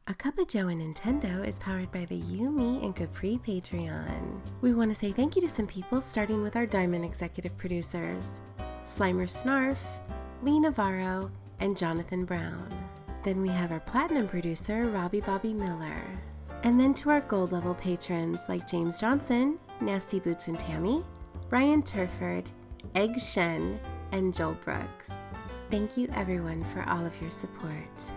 A Cuppa Joe Nintendo is powered by the You, Me, and Capri Patreon. We want to say thank you to some people, starting with our Diamond executive producers, Slimer Snarf, Lee Navarro, and Jonathan Brown. Then we have our Platinum producer, Robbie Bobby Miller. And then to our Gold level patrons like James Johnson, Nasty Boots and Tammy, Brian Turford, Egg Shen, and Joel Brooks. Thank you everyone for all of your support.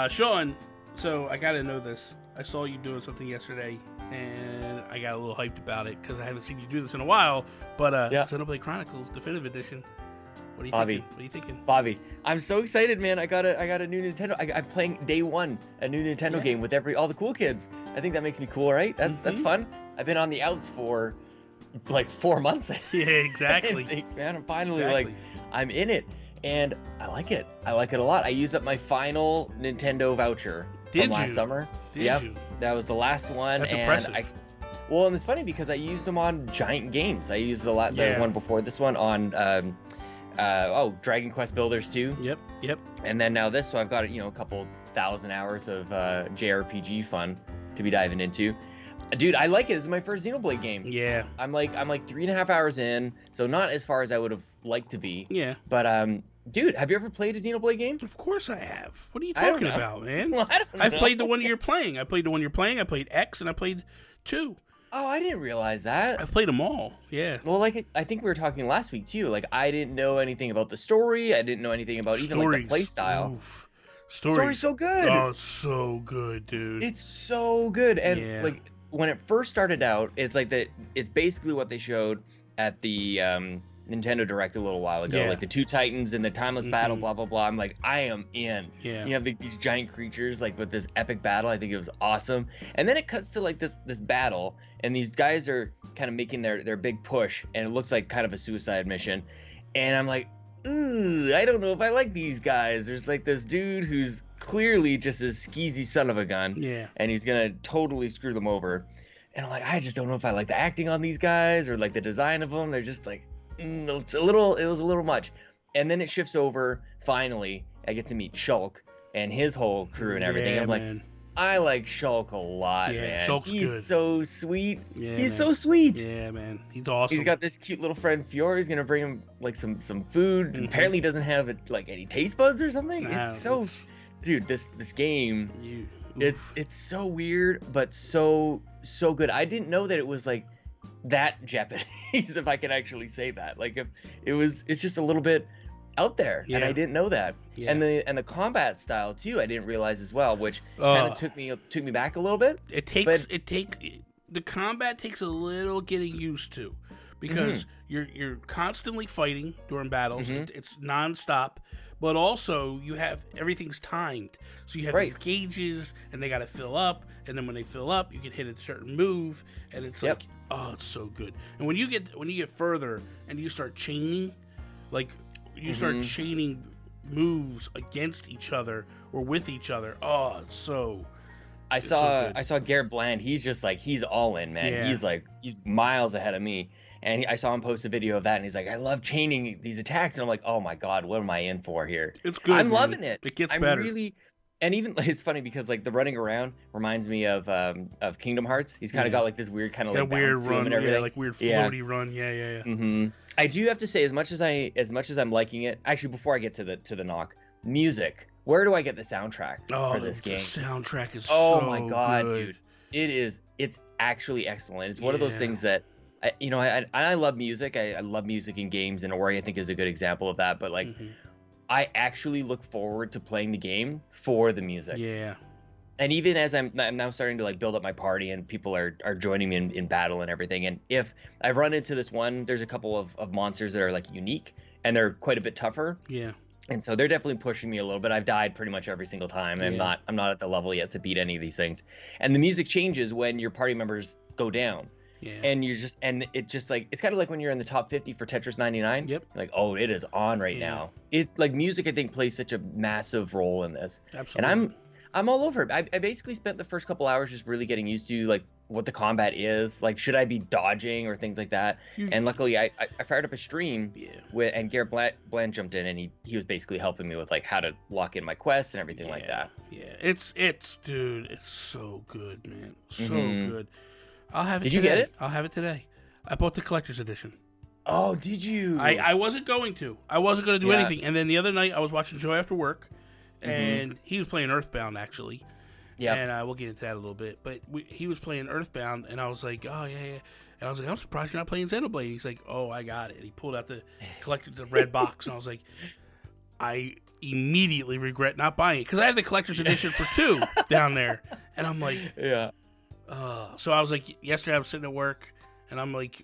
Sean, so I gotta know this. I saw you doing something yesterday, and I got a little hyped about it because I haven't seen you do this in a while. But Xenoblade Chronicles Definitive Edition. What are you thinking? What are you thinking, Bobby? I'm so excited, man! I got a new Nintendo. I'm playing day one a new Nintendo game with all the cool kids. I think that makes me cool, right? That's fun. I've been on the outs for like 4 months. Yeah, exactly. Man, I'm finally I'm in it. And I like it. I like it a lot. I used up my final Nintendo voucher from last summer. Did you? That was the last one. That's impressive. And it's funny because I used them on giant games. I used the one before this one on Dragon Quest Builders 2. Yep. And then now this, so I've got a couple thousand hours of JRPG fun to be diving into. Dude, I like it. This is my first Xenoblade game. Yeah. I'm like 3.5 hours in, so not as far as I would have liked to be. Yeah. But dude, have you ever played a Xenoblade game? Of course I have. What are you talking about, man? Well, I don't know. I played the one you're playing. I played I played X, and I played 2. Oh, I didn't realize that. I've played them all. Yeah. Well, I think we were talking last week too. Like, I didn't know anything about the story. I didn't know anything about even like the play style. Story's so good. Oh, it's so good, dude. It's so good. And like when it first started out, it's like that. It's basically what they showed at the Nintendo Direct a little while ago, like the two Titans and the timeless battle, blah blah blah. I'm like, I am in. Yeah. You have these giant creatures like with this epic battle. I think it was awesome. And then it cuts to like this battle, and these guys are kind of making their big push, and it looks like kind of a suicide mission. And I'm like, ooh, I don't know if I like these guys. There's like this dude who's clearly just a skeezy son of a gun. Yeah. And he's gonna totally screw them over. And I'm like, I just don't know if I like the acting on these guys or like the design of them. They're just like, it was a little much. And then it shifts over. Finally, I get to meet Shulk and his whole crew and everything. I'm like, I like Shulk a lot, man. Shulk's He's good. so sweet. Yeah, He's so sweet. Yeah, man. He's awesome. He's got this cute little friend Fiora. He's gonna bring him like some food. And apparently, he doesn't have like any taste buds or something. Dude, this game. It's so weird, but so good. I didn't know that it was like that Japanese, if I can actually say that. Like, if it's just a little bit out there, and I didn't know that. Yeah. And the combat style too, I didn't realize as well, which kind of took me back a little bit. The combat takes a little getting used to, because you're constantly fighting during battles. It's nonstop. But also, everything's timed. So you have these gauges, and they got to fill up. And then when they fill up, you can hit a certain move, and it's like, oh, it's so good. And when you get further and you start chaining, like you start chaining moves against each other or with each other. Oh, it's so. I saw Garrett Bland. He's just like, he's all in, man. Yeah. He's miles ahead of me. And I saw him post a video of that, and he's like, I love chaining these attacks. And I'm like, oh my God, what am I in for here? It's good. I'm loving it. It gets better. And even, it's funny because like the running around reminds me of Kingdom Hearts. He's kind of got like this weird kind of like weird run, and everything. Like weird floaty run. Yeah. I do have to say, as much as I'm liking it, actually, before I get to the knock, music. Where do I get the soundtrack for this game? The soundtrack is my God, good. Dude. It's actually excellent. It's one of those things that, I love music. I love music in games, and Ori I think is a good example of that. But like, I actually look forward to playing the game for the music. Yeah. And even as I'm now starting to like build up my party, and people are joining me in battle and everything. And if I've run into this one, there's a couple of monsters that are like unique, and they're quite a bit tougher. Yeah. And so they're definitely pushing me a little bit. I've died pretty much every single time. I'm not at the level yet to beat any of these things. And the music changes when your party members go down. Yeah. And it's just like, it's kind of like when you're in the top 50 for Tetris 99. Yep. Like, oh, it is on right now. It's like music, I think, plays such a massive role in this. Absolutely. And I'm all over it. I basically spent the first couple hours just really getting used to like what the combat is. Like, should I be dodging or things like that? And luckily, I fired up a stream and Garrett Bland jumped in, and he was basically helping me with like how to lock in my quests and everything like that. Yeah, it's dude, it's so good, man, so good. I'll have it. Did today. You get it? I'll have it today. I bought the collector's edition. Oh, did you? I wasn't going to. I wasn't going to do anything. And then the other night, I was watching Joe after work, and he was playing Earthbound, actually. Yeah. And we'll get into that a little bit. But he was playing Earthbound, and I was like, oh, yeah. And I was like, I'm surprised you're not playing Xenoblade. He's like, oh, I got it. And he pulled out the collector's red box, and I was like, I immediately regret not buying it. Because I have the collector's edition for 2 down there. And I'm like, yeah. So I was like, yesterday I was sitting at work, and I'm like,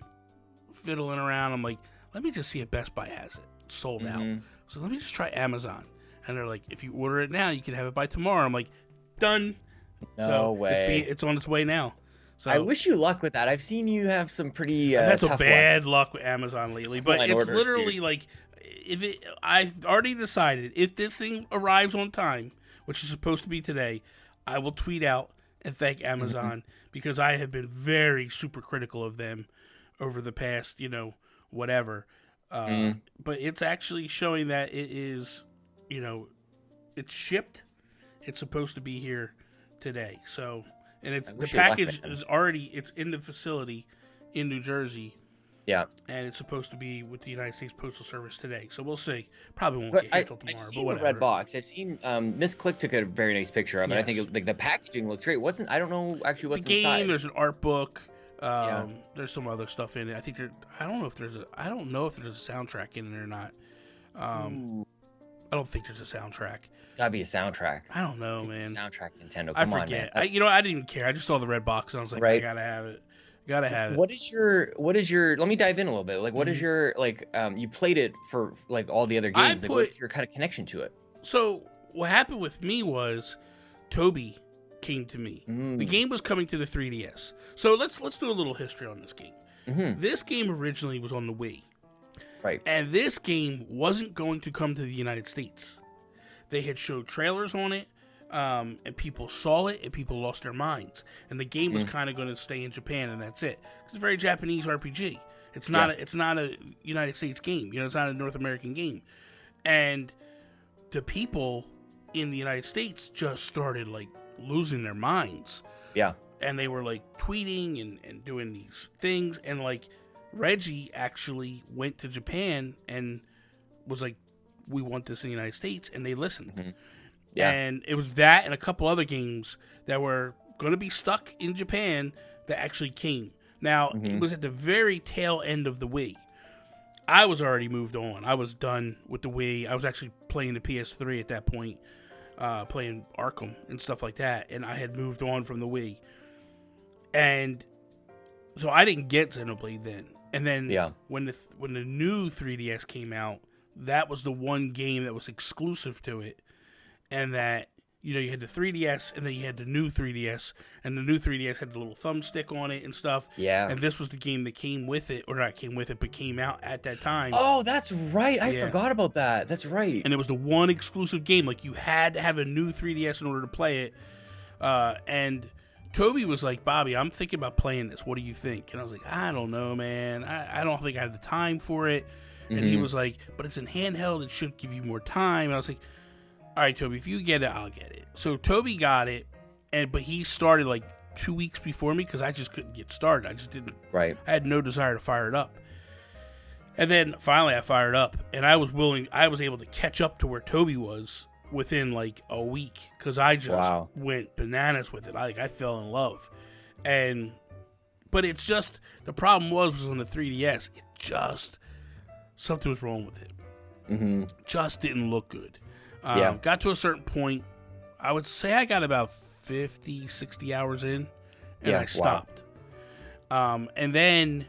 fiddling around. I'm like, let me just see if Best Buy has it sold out. So let me just try Amazon. And they're like, if you order it now, you can have it by tomorrow. I'm like, done. No way. It's on its way now. So I wish you luck with that. I've seen you have some pretty I've had tough some bad luck with Amazon lately, but it's orders, literally dude. Like, I've already decided if this thing arrives on time, which is supposed to be today, I will tweet out and thank Amazon because I have been very super critical of them over the past, whatever. But it's actually showing that it is, it's shipped. It's supposed to be here today. So, and the package is already, it's in the facility in New Jersey. Yeah. And it's supposed to be with the United States Postal Service today. So we'll see. Probably won't get here until tomorrow, I've seen but whatever. the red box. I've seen Miss Click took a very nice picture of it. Yes. I think the packaging looks great. I don't know actually what's the game, inside. There's an art book. There's some other stuff in it. I don't know if there's a soundtrack in it or not. I don't think there's a soundtrack. It's gotta be a soundtrack. I don't know, man. Soundtrack Nintendo. Come on, man. I didn't even care. I just saw the red box and I was like, I gotta have it. Gotta have it. What is your? Let me dive in a little bit. Like, what is your you played it for like all the other games. What's your kind of connection to it? So what happened with me was Toby came to me. The game was coming to the 3DS. So let's do a little history on this game. This game originally was on the Wii. Right. And this game wasn't going to come to the United States. They had showed trailers on it, and people saw it, and people lost their minds. And the game was kind of going to stay in Japan, and that's it. It's a very Japanese RPG. It's not a United States game. It's not a North American game. And the people in the United States just started like losing their minds. Yeah. And they were like tweeting and doing these things, and like Reggie actually went to Japan and was like, we want this in the United States, and they listened. Yeah. And it was that and a couple other games that were going to be stuck in Japan that actually came. Now, it was at the very tail end of the Wii. I was already moved on. I was done with the Wii. I was actually playing the PS3 at that point, playing Arkham and stuff like that, and I had moved on from the Wii. And so I didn't get Xenoblade then. And then when the new 3DS came out, that was the one game that was exclusive to it. And that, you had the 3DS, and then you had the new 3DS, and the new 3DS had the little thumbstick on it and stuff. Yeah. And this was the game that came with it, or not came with it, but came out at that time. Oh, that's right. I forgot about that. That's right. And it was the one exclusive game. Like, you had to have a new 3DS in order to play it. And Toby was like, Bobby, I'm thinking about playing this. What do you think? And I was like, I don't know, man. I don't think I have the time for it. And he was like, but it's in handheld. It should give you more time. And I was like, all right, Toby, if you get it, I'll get it. So Toby got it, but he started like 2 weeks before me because I just couldn't get started. I just didn't. Right. I had no desire to fire it up. And then finally I fired up, and I was able to catch up to where Toby was within like a week because I just went bananas with it. I fell in love. But it's just, the problem was on the 3DS, something was wrong with it. Just didn't look good. Got to a certain point, I would say I got about 50, 60 hours in, and I stopped. And then,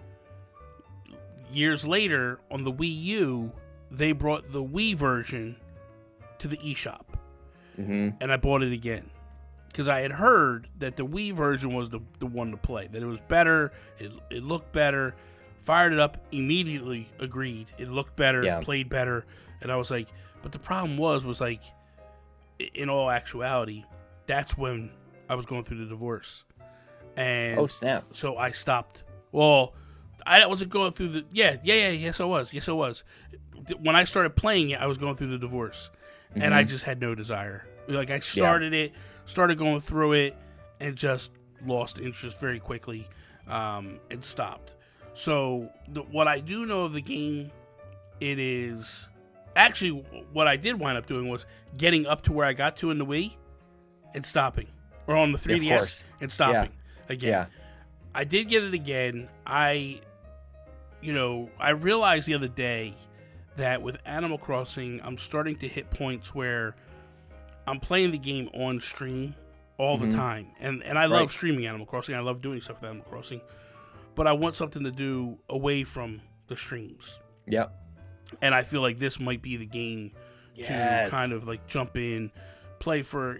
years later, on the Wii U, they brought the Wii version to the eShop. And I bought it again. Because I had heard that the Wii version was the one to play. That it was better, it looked better. Fired it up, immediately agreed. It looked better, played better. And I was like, but the problem was like, in all actuality, that's when I was going through the divorce. And oh snap! So I stopped. Well, I wasn't going through the yes I was. When I started playing it, I was going through the divorce, and I just had no desire. Like I started going through it, and just lost interest very quickly, and stopped. So what I do know of the game, it is actually what I did wind up doing was getting up to where I got to in the Wii, and stopping, or on the 3DS and stopping again. Yeah. I did get it again. I realized the other day that with Animal Crossing, I'm starting to hit points where I'm playing the game on stream all the time. And I love streaming Animal Crossing. I love doing stuff with Animal Crossing. But I want something to do away from the streams. Yep. And I feel like this might be the game to kind of like jump in, play for,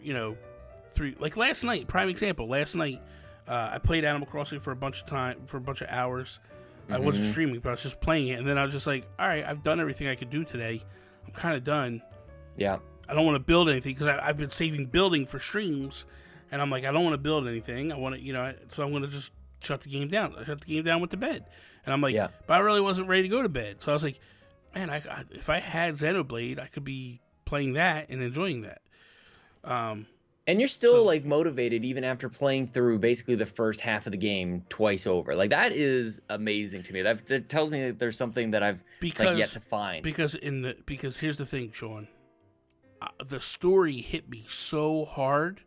like last night, prime example. Last night, I played Animal Crossing for a bunch of hours. I wasn't streaming, but I was just playing it. And then I was just like, all right, I've done everything I could do today. I'm kind of done. Yeah. I don't want to build anything because I've been saving building for streams. And I'm like, I don't want to build anything. I want to, so I'm going to just shut the game down. I shut the game down, went to bed. And I'm like, but I really wasn't ready to go to bed. So I was like, man, if I had Xenoblade, I could be playing that and enjoying that. And you're still like motivated even after playing through basically the first half of the game twice over. Like that is amazing to me. That tells me that there's something that I've yet to find. Because here's the thing, Sean. The story hit me so hard.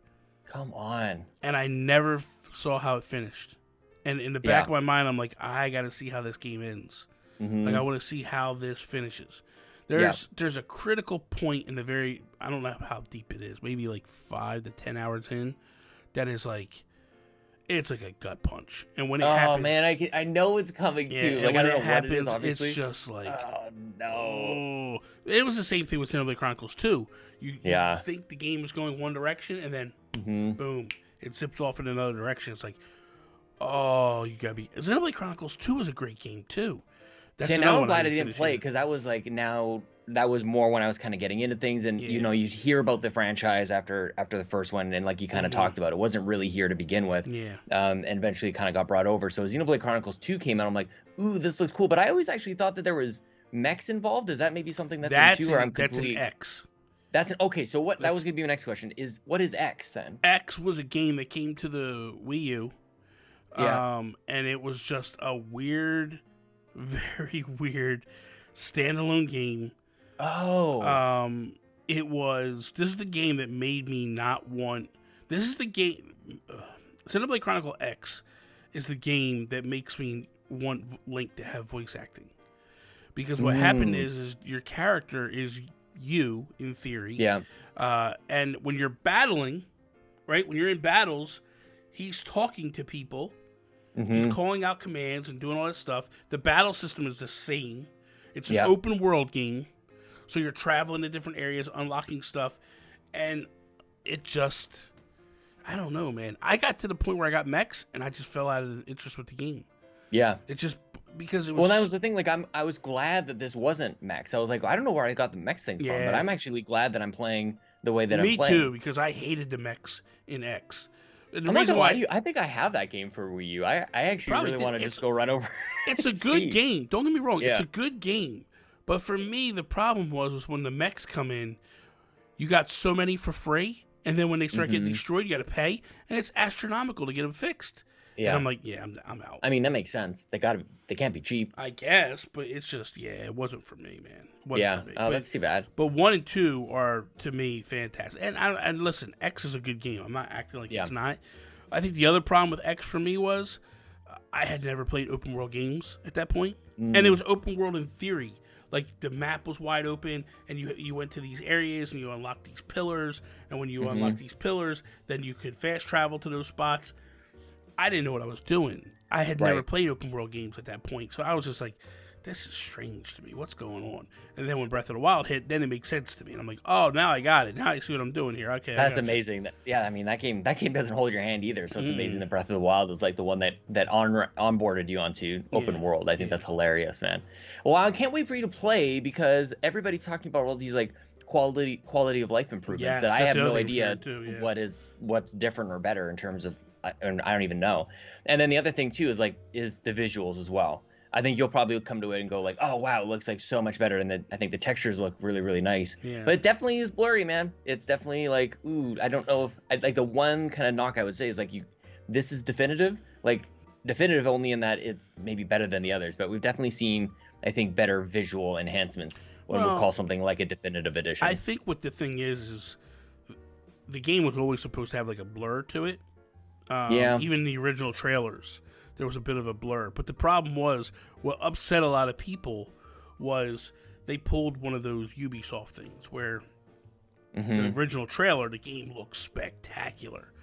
Come on. And I never saw how it finished. And in the back of my mind, I'm like, I got to see how this game ends. Like I want to see how this finishes. There's a critical point in the very, I don't know how deep it is, maybe like 5 to 10 hours in, that is like, it's like a gut punch. And when it happens, oh man, I know it's coming too. Like I don't know what it is. Obviously, it's just like, oh no. It was the same thing with Xenoblade Chronicles 2. You think the game is going one direction, and then boom, it zips off in another direction. It's like, oh, you gotta be. Xenoblade Chronicles 2 is a great game too. See, now I'm glad I didn't play it because that was like that was more when I was kind of getting into things, and you hear about the franchise after the first one, and like you kind of talked about, it wasn't really here to begin with. And eventually kind of got brought over. So Xenoblade Chronicles 2 came out, I'm like, ooh, this looks cool. But I always actually thought that there was mechs involved. Is that maybe something that's in 2, or I'm completely... That's an X. Okay, so that was gonna be my next question. What is X then? X was a game that came to the Wii U. And it was just a weird, very weird standalone game. This is the game that made me not want. This is the game. Xenoblade Chronicle X is the game that makes me want Link to have voice acting. Because what happened is your character is you, in theory. Yeah. And when you're battling, right? When you're in battles, he's talking to people. He's calling out commands and doing all that stuff. The battle system is the same. It's an open world game. So you're traveling to different areas, unlocking stuff. And it just... I don't know, man. I got to the point where I got mechs, and I just fell out of the interest with the game. Yeah. It just... Because it was... Well, that was the thing. Like, I was glad that this wasn't mechs. I was like, I don't know where I got the mechs things from, but I'm actually glad that I'm playing the way that I'm playing. Me too, because I hated the mechs in X. I'm not gonna lie to you. I think I have that game for Wii U. I actually really want to just go run over. It's a good game. Don't get me wrong. It's a good game. But for me, the problem was when the mechs come in, you got so many for free, and then when they start getting destroyed, you got to pay, and it's astronomical to get them fixed. Yeah. And I'm like, I'm out. I mean, that makes sense. They can't be cheap. I guess, but it's just, it wasn't for me, man. For me. Oh, that's too bad. But 1 and 2 are, to me, fantastic. And listen, X is a good game. I'm not acting like it's not. I think the other problem with X for me was I had never played open world games at that point. And it was open world in theory. Like, the map was wide open, and you went to these areas, and you unlocked these pillars, and when you unlocked these pillars, then you could fast travel to those spots. I didn't know what I was doing. I had never played open world games at that point, so I was just like, this is strange to me. What's going on? And then when Breath of the Wild hit, then it makes sense to me. And I'm like, oh, now I got it. Now I see what I'm doing here. Okay, that's amazing. I mean, that game doesn't hold your hand either, so it's amazing that Breath of the Wild is like the one that onboarded you onto open world. I think that's hilarious, man. Well, I can't wait for you to play because everybody's talking about all these like quality of life improvements that I have no idea what's different or better in terms of I don't even know. And then the other thing too is the visuals as well. I think you'll probably come to it and go like, oh wow, it looks like so much better, and I think the textures look really, really nice. Yeah. But it definitely is blurry, man. It's definitely like, ooh, I don't know if like the one kind of knock I would say is like this is definitive, definitive only in that it's maybe better than the others, but we've definitely seen, I think, better visual enhancements when we'll call something like a definitive edition. I think what the thing is the game was always supposed to have like a blur to it. Even the original trailers, there was a bit of a blur. But the problem was, what upset a lot of people was they pulled one of those Ubisoft things where the original trailer, the game looked spectacular.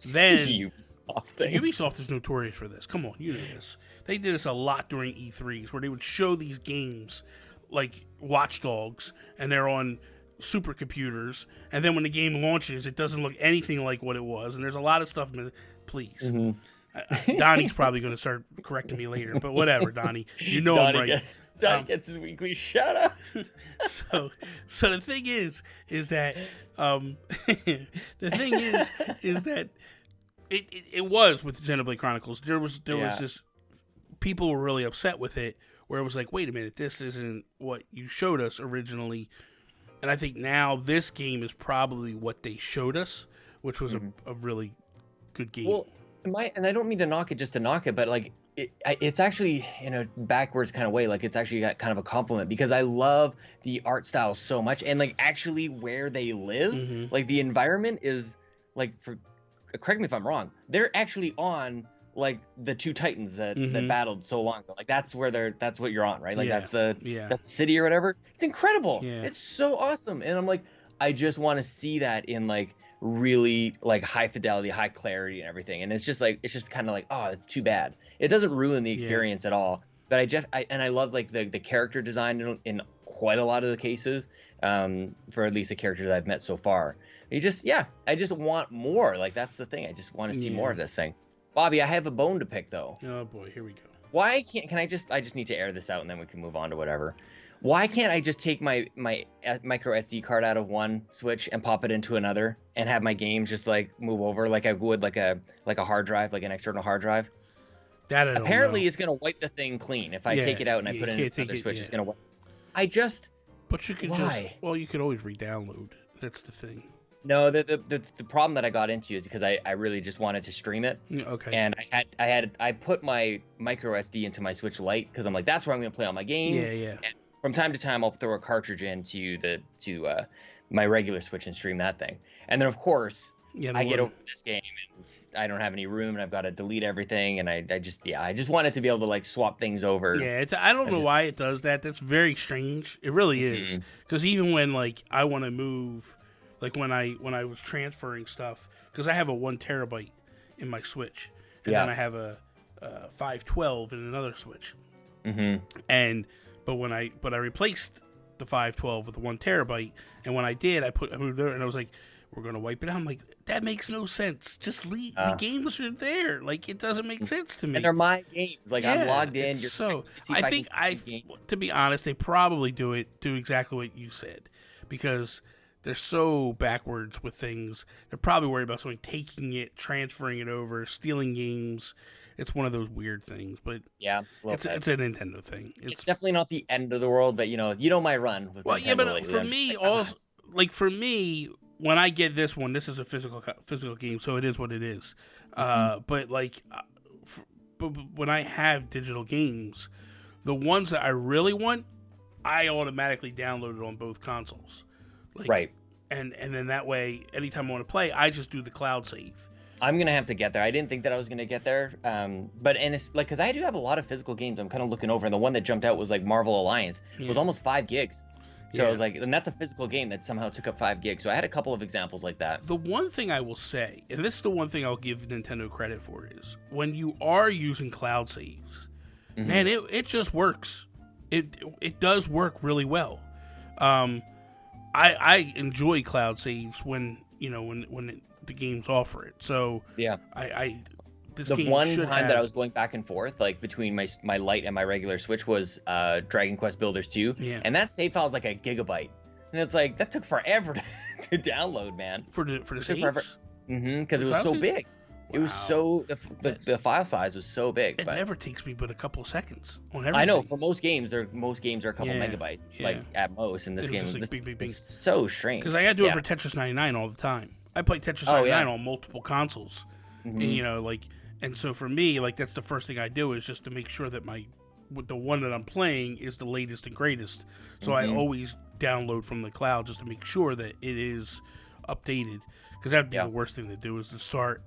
Then Ubisoft is notorious for this. Come on, you know this. They did this a lot during E3s where they would show these games like Watch Dogs, and they're on supercomputers, and then when the game launches, it doesn't look anything like what it was, and there's a lot of stuff. Please. Donnie's probably going to start correcting me later, but whatever, Donnie. You know I'm right. Donnie gets his weekly shout out. So the thing is that it was with Xenoblade Chronicles. There was this, people were really upset with it, where it was like, wait a minute, this isn't what you showed us originally. And I think now this game is probably what they showed us, which was a really good game. Well, and I don't mean to knock it just to knock it, but like it's actually in a backwards kind of way. Like it's actually got kind of a compliment, because I love the art style so much, and like actually where they live, like the environment is like, correct me if I'm wrong, they're actually on like the two Titans that battled so long ago. Like that's what you're on, right? Like that's the city or whatever. It's incredible. Yeah. It's so awesome. And I'm like, I just want to see that in like really like high fidelity, high clarity and everything. And it's just kind of like, oh, it's too bad. It doesn't ruin the experience at all. But I love like the character design in quite a lot of the cases, for at least the characters I've met so far. I just want more. Like that's the thing. I just want to see more of this thing. Bobby, I have a bone to pick though. Oh boy, here we go. Why can I just need to air this out and then we can move on to whatever. Why can't I just take my micro SD card out of one Switch and pop it into another and have my games just like move over like I would like a hard drive, like an external hard drive? That I don't Apparently know. it's gonna wipe the thing clean. If I take it out and I put it in another Switch, it's gonna wipe. But you could you could always re-download. That's the thing. No, the problem that I got into is because I really just wanted to stream it. Okay. And I put my micro SD into my Switch Lite because I'm like, that's where I'm gonna play all my games. Yeah. And from time to time, I'll throw a cartridge into my regular Switch and stream that thing. And then of course, I get over this game and I don't have any room and I've got to delete everything. And I just wanted to be able to like swap things over. Yeah, I don't know why it does that. That's very strange. It really is. Because even when like I want to move. Like when I was transferring stuff, because I have a 1 terabyte in my Switch, and then I have a 512 in another Switch. But I replaced the 512 with the 1 terabyte, and when I did, I moved there, and I was like, we're gonna wipe it out. I'm like, that makes no sense. Just leave the games are there. Like it doesn't make sense to me. And they're my games. Like I'm logged in. To be honest, they probably do exactly what you said, because they're so backwards with things. They're probably worried about someone taking it, transferring it over, stealing games. It's one of those weird things, but it's a Nintendo thing. It's definitely not the end of the world, but you know my run with Nintendo but lately. for me, when I get this one, this is a physical game, so it is what it is. But when I have digital games, the ones that I really want, I automatically download it on both consoles. Right. And then that way, anytime I want to play, I just do the cloud save. I'm going to have to get there. I didn't think that I was going to get there. It's like, because I do have a lot of physical games I'm kind of looking over, and the one that jumped out was like Marvel Alliance. It was almost 5 gigs. So I was like, and that's a physical game that somehow took up 5 gigs. So I had a couple of examples like that. The one thing I will say, and this is the one thing I'll give Nintendo credit for, is when you are using cloud saves, man, it just works. It does work really well. I enjoy cloud saves when the games offer it. So the one time that I was going back and forth like between my Lite and my regular Switch was Dragon Quest Builders 2, and that save file is like a gigabyte, and it's like that took forever to download, man. For the saves. Because it was so big. It was so the file size was so big. It never takes me but a couple of seconds on everything. I know for most games, are a couple megabytes, like at most. In this game, was like bing. It's so strange. Because I got to do it for Tetris 99 all the time. I play Tetris 99 on multiple consoles, and and so for me, like that's the first thing I do is just to make sure that the one that I'm playing is the latest and greatest. So I always download from the cloud just to make sure that it is updated. Because that'd be the worst thing to do is to start.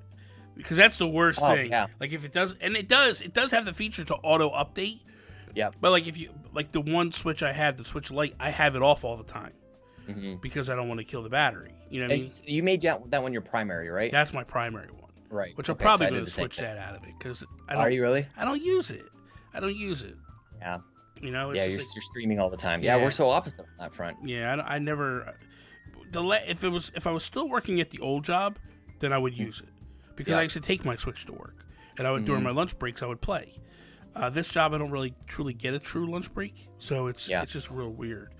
Because that's the worst thing. Yeah. Like if it does have the feature to auto update. Yeah. But like if you the one Switch I have, the Switch Lite, I have it off all the time because I don't want to kill the battery. You know what I mean? You made that one your primary, right? That's my primary one. Right. Which I'm probably going to switch that out of it because Are you really? I don't use it. Yeah. You know. It's you're streaming all the time. Yeah, we're so opposite on that front. Yeah, I never. If I was still working at the old job, then I would use it because I used to take my Switch to work, and I would during my lunch breaks I would play. This job I don't really truly get a true lunch break, so it's just real weird.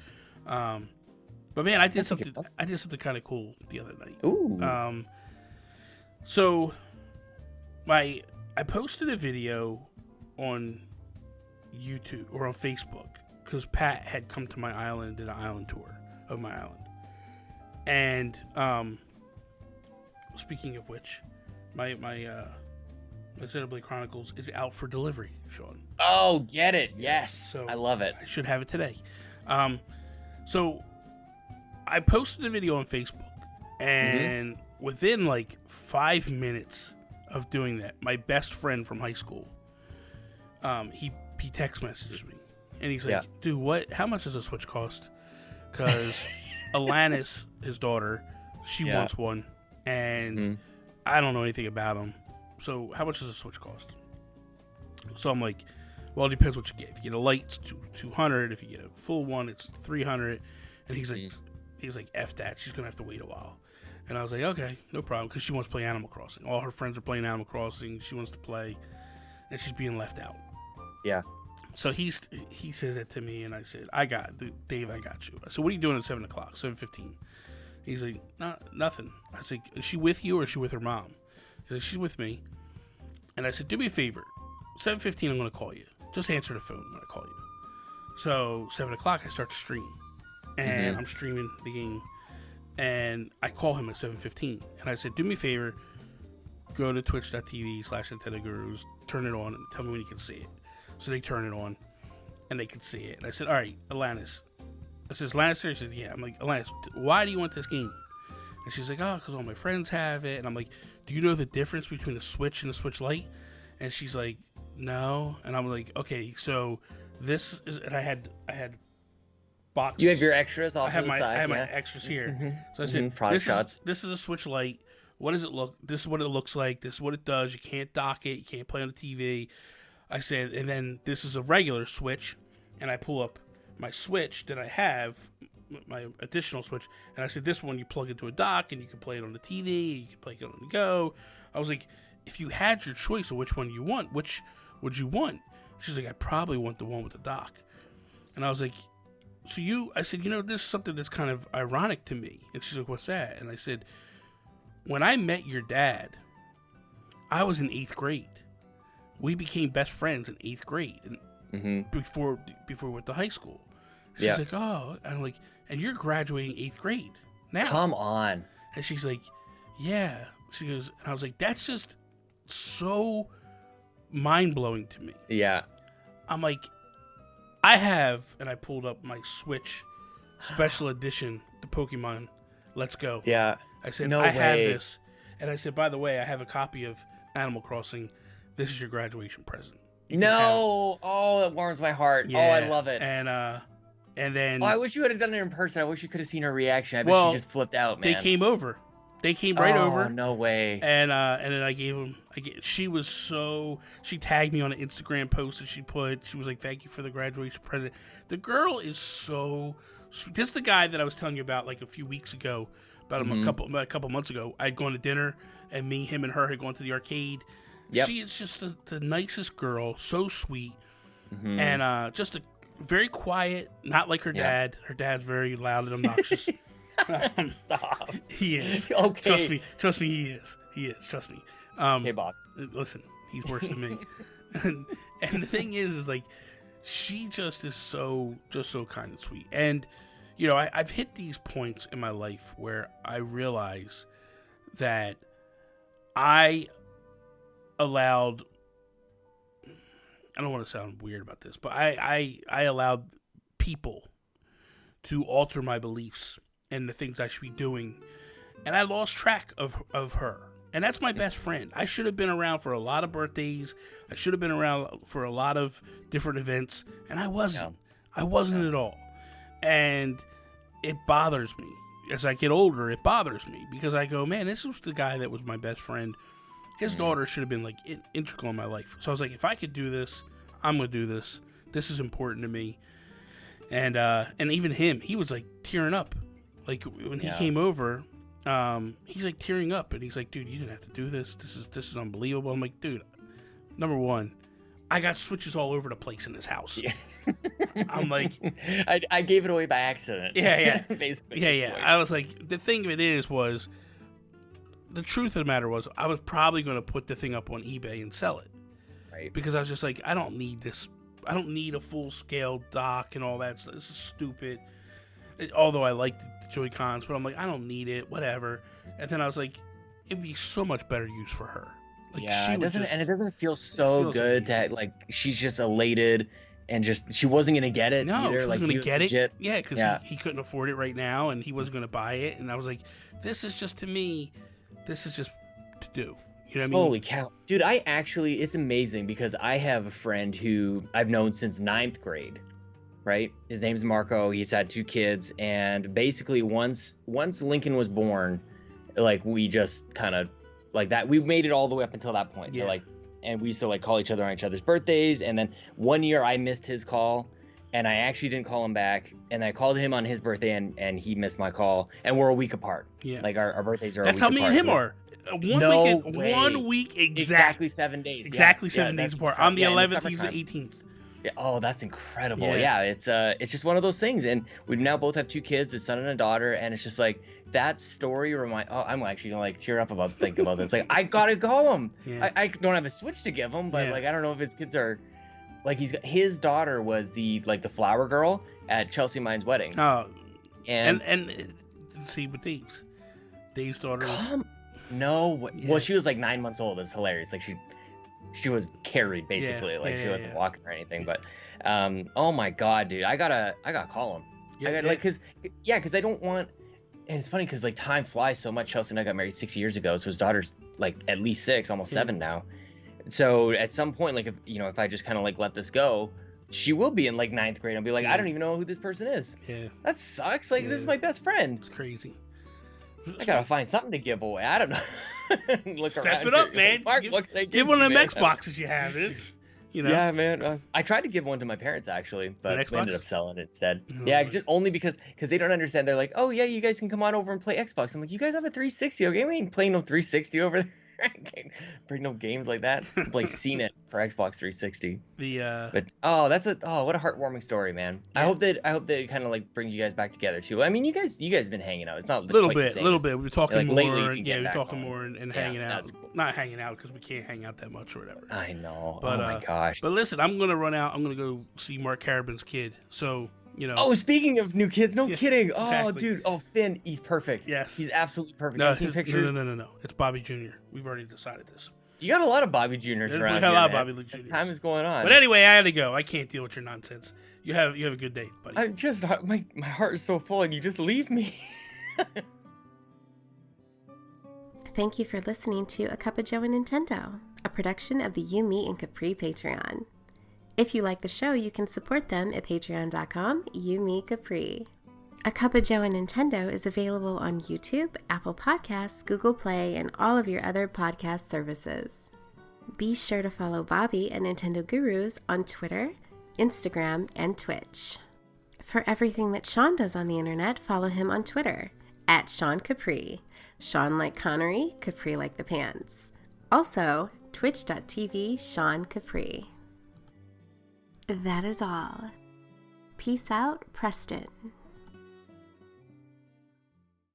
But man, I did something kind of cool the other night. Ooh. So I posted a video on YouTube or on Facebook because Pat had come to my island and did an island tour of my island. And speaking of which, my Xenoblade Chronicles is out for delivery, Sean. Oh, get it. Yes. So I love it. I should have it today. So I posted a video on Facebook, and within like 5 minutes of doing that, my best friend from high school, he text messaged me, and he's like, "Dude, how much does a Switch cost?" Because Alanis, his daughter, she wants one, and I don't know anything about them. So how much does a Switch cost? So I'm like, well, it depends what you get. If you get a light, it's $200. If you get a full one, it's $300. And he's like, F that. She's gonna have to wait a while. And I was like, okay, no problem, because she wants to play Animal Crossing. All her friends are playing Animal Crossing. She wants to play, and she's being left out. Yeah. So he says that to me, and I said, Dave, I got you. I said, what are you doing at 7 o'clock, 7:15? He's like, nothing. I said, is she with you or is she with her mom? He's like, she's with me. And I said, do me a favor. 7:15, I'm going to call you. Just answer the phone when I call you. So 7 o'clock, I start to stream. And I'm streaming the game. And I call him at 7:15. And I said, do me a favor. Go to twitch.tv/Nintendo Gurus. Turn it on and tell me when you can see it. So they turn it on. And they could see it. And I said, all right, Alanis. I said, Alanis here? She said, yeah. I'm like, Alanis, why do you want this game? And she's like, oh, because all my friends have it. And I'm like, do you know the difference between a Switch and a Switch Lite? And she's like, no. And I'm like, okay, so this is, and I had boxes. You have your extras off I have to the side. I have my extras here. So I said, this is a Switch Lite. What does it look? This is what it looks like. This is what it does. You can't dock it. You can't play on the TV. I said, and then this is a regular Switch. And I pull up my Switch that I have, my additional Switch, and I said, this one you plug into a dock and you can play it on the TV, you can play it on the go. I was like, if you had your choice of which one you want, which would you want? She's like, I probably want the one with the dock. And I was like, I said, this is something that's kind of ironic to me. And she's like, what's that? And I said, when I met your dad, I was in 8th grade. We became best friends in 8th grade. And before we went to high school. She's like, oh, and I'm like, and you're graduating 8th grade now. Come on. And she's like, yeah. She goes, and I was like, that's just so mind-blowing to me. Yeah. I'm like, and I pulled up my Switch special edition, the Pokemon Let's Go. Yeah. I said, I have this. And I said, by the way, I have a copy of Animal Crossing. This is your graduation present. No. Oh, that warms my heart. Yeah. Oh, I love it. And then... Oh, I wish you would have done it in person. I wish you could have seen her reaction. I bet she just flipped out, man. They came over. They came right over. Oh, no way. And then I gave them... She was so... She tagged me on an Instagram post that she was like, thank you for the graduation present. The girl is so... This is the guy that I was telling you about like a few weeks ago. About a couple months ago. I'd gone to dinner, and him and her had gone to the arcade. Yep. She is just the nicest girl, so sweet, and just a very quiet, not like her dad. Her dad's very loud and obnoxious. Stop. He is. Okay. Trust me, he is. Trust me. Okay, Bob. Listen, he's worse than me. And the thing is like, she just is so kind and sweet. And, you know, I've hit these points in my life where I realize that I allowed, I don't want to sound weird about this, but I allowed people to alter my beliefs and the things I should be doing. And I lost track of her. And that's my best friend. I should have been around for a lot of birthdays. I should have been around for a lot of different events. And I wasn't. I wasn't at all. And it bothers me. As I get older, it bothers me. Because I go, man, this was the guy that was my best friend. His daughter should have been, like, integral in my life. So I was like, if I could do this, I'm going to do this. This is important to me. And even him, he was, like, tearing up. Like, when he came over... he's like tearing up, and he's like, dude, you didn't have to do this. This is unbelievable. I'm like, dude, number one, I got switches all over the place in this house. Yeah. I'm like, I gave it away by accident. Yeah. Basically. Yeah. I was like, the thing of it was the truth of the matter was I was probably going to put the thing up on eBay and sell it. Right. Because I was just like, I don't need this. I don't need a full scale dock and all that. This is stupid. Although I liked the Joy-Cons, but I'm like, I don't need it, whatever. And then I was like, it'd be so much better use for her. Like, yeah, it doesn't feel so good that like she's just elated and just she wasn't gonna get it. No, either. she was like, gonna get legit. it. Yeah, because he couldn't afford it right now, and he wasn't gonna buy it. And I was like, this is just to me. This is just to do. You know what I mean? Holy cow, dude! It's amazing because I have a friend who I've known since 9th grade. Right, his name's Marco. He's had 2 kids, and basically once Lincoln was born, like we just kind of like that. We made it all the way up until that point. Yeah. So, like, and we used to like call each other on each other's birthdays. And then one year I missed his call, and I actually didn't call him back. And I called him on his birthday, and he missed my call. And we're a week apart. Yeah, like our birthdays are. That's a week how me apart, and him are. One week exactly 7 days. Exactly 7 days apart. I'm the 11th. He's the 18th. Yeah, oh, that's incredible. Yeah, it's just one of those things. And we now both have 2 kids, a son and a daughter, and it's just like that story I'm actually gonna like tear up thinking about this. Like, I gotta call him. Yeah. I don't have a Switch to give him, but like I don't know if his kids are like his daughter was the flower girl at Chelsea Mine's wedding. Oh, and see with Dave's daughter was... No, well, she was like 9 months old. It's hilarious. Like she was carried basically, she wasn't walking or anything. But oh my god, dude, I gotta call him. Because I don't want. And it's funny because like time flies so much. Chelsea and I got married 6 years ago, so his daughter's like at least 6, almost 7 now. So at some point, like if I just kind of like let this go, she will be in like 9th grade. I'll be like, I don't even know who this person is. Yeah, that sucks. Like this is my best friend. It's crazy. I gotta find something to give away. I don't know. Step it up, man. Mark, give one of them Xboxes you have. Yeah, man. I tried to give one to my parents actually, but we ended up selling it instead. Just only because they don't understand. They're like, oh yeah, you guys can come on over and play Xbox. I'm like, you guys have a 360. Okay, we ain't playing no 360 over there. I can't bring no games like that. Play CNET for Xbox 360. But what a heartwarming story, man. Yeah. I hope that it kind of like brings you guys back together too. I mean, you guys have been hanging out. It's not a little bit. We're talking more. Lately, we're talking more and hanging out. Cool. Not hanging out because we can't hang out that much or whatever. I know. But, oh my gosh. But listen, I'm gonna run out. I'm gonna go see Mark Carabin's kid. So. Oh, speaking of new kids, no kidding. Oh, exactly. Dude. Oh, Finn, he's perfect. Yes. He's absolutely perfect. No, Have you seen pictures? No. It's Bobby Jr. We've already decided this. You got a lot of Bobby Juniors around here. We got a lot of Bobby Juniors. As time is going on. But anyway, I had to go. I can't deal with your nonsense. You have a good day, buddy. I just my heart is so full, and you just leave me. Thank you for listening to A Cuppa Joe Nintendo, a production of the You, Me, and Capri Patreon. If you like the show, you can support them at patreon.com, You, Me, Capri. A Cuppa Joe Nintendo is available on YouTube, Apple Podcasts, Google Play, and all of your other podcast services. Be sure to follow Bobby and Nintendo Gurus on Twitter, Instagram, and Twitch. For everything that Sean does on the internet, follow him on Twitter, at Sean Capri. Sean like Connery, Capri like the pants. Also, twitch.tv, Sean Capri. That is all. Peace out, Preston.